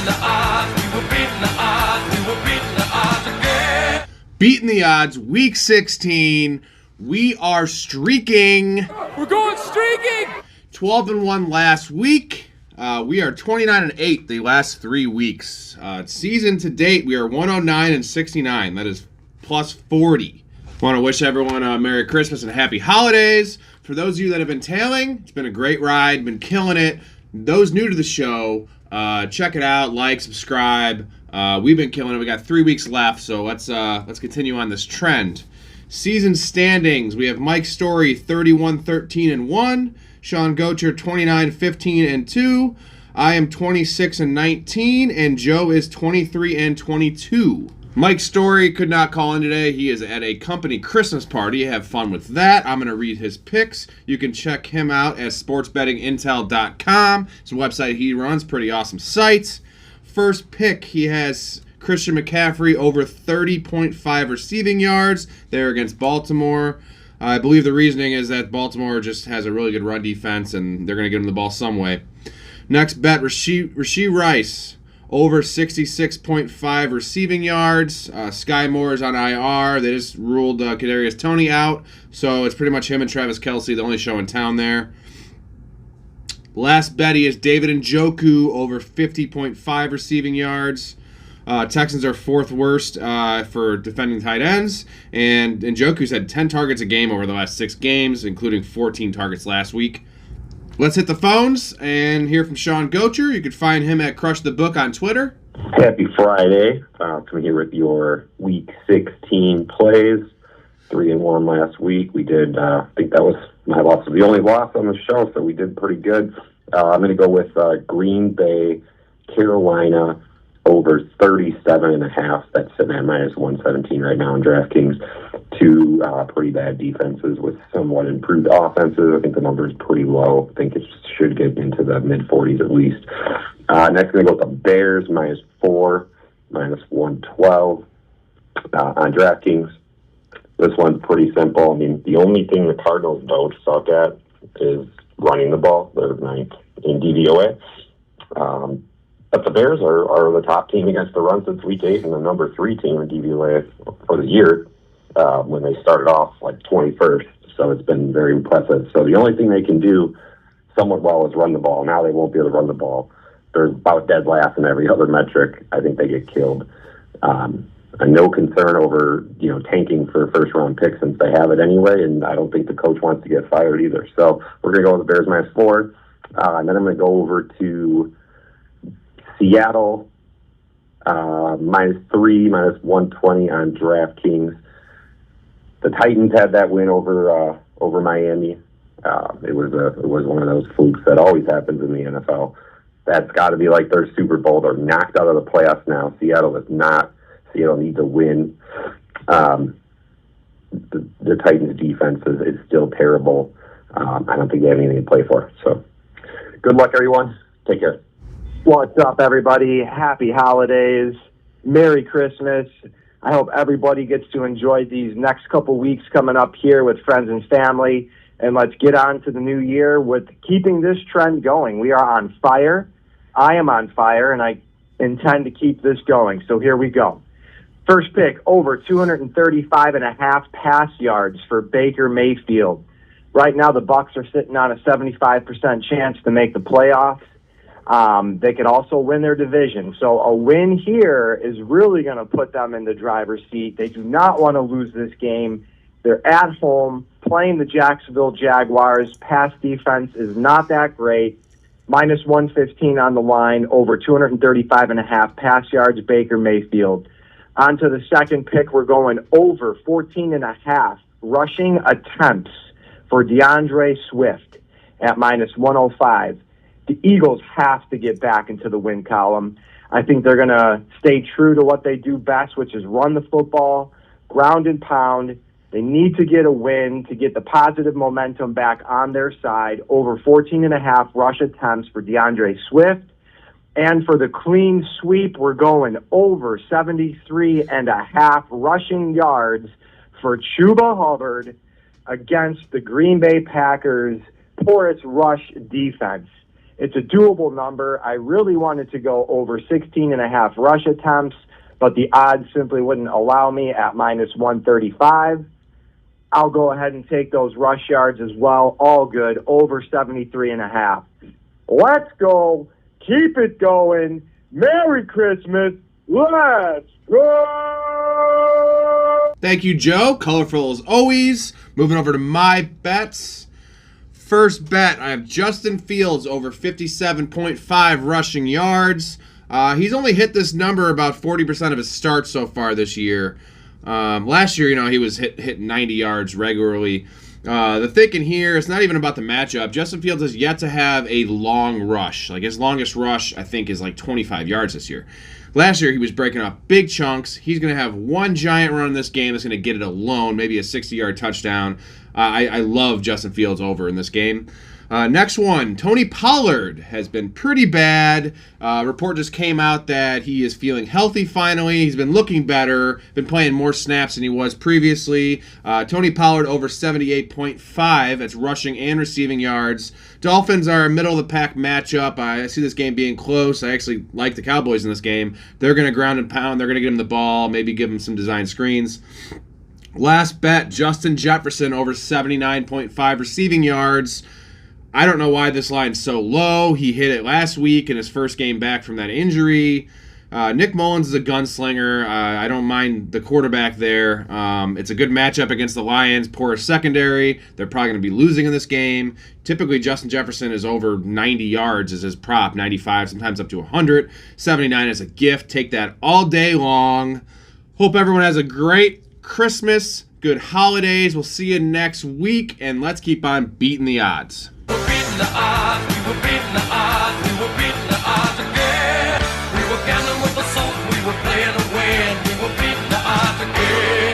the odds, we were beating the odds, we were beating the odds again. Beating the odds, week 16. We are streaking. We're going streaking! 12-1 last week. We are 29-8 the last 3 weeks. Season to date, we are 109-69. That is plus 40. Want to wish everyone a Merry Christmas and Happy Holidays. For those of you that have been tailing, it's been a great ride, been killing it. Those new to the show, check it out, like, subscribe. We've been killing it. We got 3 weeks left, so let's continue on this trend. Season standings: we have Mike Story 31-13-1, Sean Gocher 29-15-2. I am 26-19, and Joe is 23-22. Mike Story could not call in today. He is at a company Christmas party. Have fun with that. I'm going to read his picks. You can check him out at sportsbettingintel.com. It's a website he runs. Pretty awesome sites. First pick, he has Christian McCaffrey over 30.5 receiving yards there against Baltimore. I believe the reasoning is that Baltimore just has a really good run defense, and they're going to get him the ball some way. Next bet, Rashee Rice over 66.5 receiving yards. Sky Moore is on IR. They just ruled Kadarius Toney out, so it's pretty much him and Travis Kelce, the only show in town there. Last bet, he is David Njoku over 50.5 receiving yards. Texans are fourth worst for defending tight ends, and Njoku's had 10 targets a game over the last 6 games, including 14 targets last week. Let's hit the phones and hear from Sean Gocher. You can find him at Crush the Book on Twitter. Happy Friday. Coming here with your Week 16 plays. 3-1 last week. We did, I think that was my loss. The only loss on the show, so we did pretty good. I'm going to go with Green Bay, Carolina, over 37.5. That's sitting at minus 117 right now in DraftKings. 2 pretty bad defenses with somewhat improved offenses. I think the number is pretty low. I think it should get into the mid-40s at least. Next, I'm going to go with the Bears, minus 4, minus 112 on DraftKings. This one's pretty simple. I mean, the only thing the Cardinals don't suck at is running the ball. They're 9th in DVOA. But the Bears are the top team against the run since week 8 and the number 3 team in DVOA for the year when they started off like 21st. So it's been very impressive. So the only thing they can do somewhat well is run the ball. Now they won't be able to run the ball. They're about dead last in every other metric. I think they get killed. No concern over tanking for first-round picks since they have it anyway, and I don't think the coach wants to get fired either. So we're going to go with the Bears minus 4. And then I'm going to go over to Seattle, minus 3, minus 120 on DraftKings. The Titans had that win over Miami. It was one of those flukes that always happens in the NFL. That's got to be like their Super Bowl. They're knocked out of the playoffs now. Seattle is not. Seattle needs a win. The Titans' defense is still terrible. I don't think they have anything to play for. So good luck, everyone. Take care. What's up, everybody? Happy holidays. Merry Christmas. I hope everybody gets to enjoy these next couple weeks coming up here with friends and family. And let's get on to the new year with keeping this trend going. We are on fire. I am on fire, and I intend to keep this going. So here we go. First pick, over 235.5 pass yards for Baker Mayfield. Right now, the Bucs are sitting on a 75% chance to make the playoffs. They could also win their division. So a win here is really going to put them in the driver's seat. They do not want to lose this game. They're at home playing the Jacksonville Jaguars. Pass defense is not that great. Minus 115 on the line, over 235.5 pass yards, Baker Mayfield. On to the second pick, we're going over 14.5 rushing attempts for DeAndre Swift at minus 105. The Eagles have to get back into the win column. I think they're going to stay true to what they do best, which is run the football, ground and pound. They need to get a win to get the positive momentum back on their side. Over 14.5 rush attempts for DeAndre Swift. And for the clean sweep, we're going over 73.5 rushing yards for Chuba Hubbard against the Green Bay Packers' porous rush defense. It's a doable number. I really wanted to go over 16.5 rush attempts, but the odds simply wouldn't allow me at minus 135. I'll go ahead and take those rush yards as well. All good. Over 73.5. Let's go. Keep it going. Merry Christmas. Let's go. Thank you, Joe. Colorful as always. Moving over to my bets. First bet, I have Justin Fields over 57.5 rushing yards. He's only hit this number about 40% of his starts so far this year. Last year, he was hitting 90 yards regularly. The thinking here, it's not even about the matchup. Justin Fields has yet to have a long rush. Like, his longest rush, I think, is like 25 yards this year. Last year, he was breaking up big chunks. He's going to have one giant run in this game that's going to get it alone, maybe a 60-yard touchdown. I love Justin Fields over in this game. Next one, Tony Pollard has been pretty bad. Report just came out that he is feeling healthy finally. He's been looking better, been playing more snaps than he was previously. Tony Pollard over 78.5. That's rushing and receiving yards. Dolphins are a middle-of-the-pack matchup. I see this game being close. I actually like the Cowboys in this game. They're going to ground and pound. They're going to get him the ball, maybe give him some design screens. Last bet, Justin Jefferson over 79.5 receiving yards. I don't know why this line's so low. He hit it last week in his first game back from that injury. Nick Mullins is a gunslinger. I don't mind the quarterback there. It's a good matchup against the Lions. Poor secondary. They're probably going to be losing in this game. Typically, Justin Jefferson is over 90 yards as his prop, 95, sometimes up to 100. 79 is a gift. Take that all day long. Hope everyone has a great Christmas, good holidays. We'll see you next week, and let's keep on beating the odds. We're beating the odds. We were beating the odds.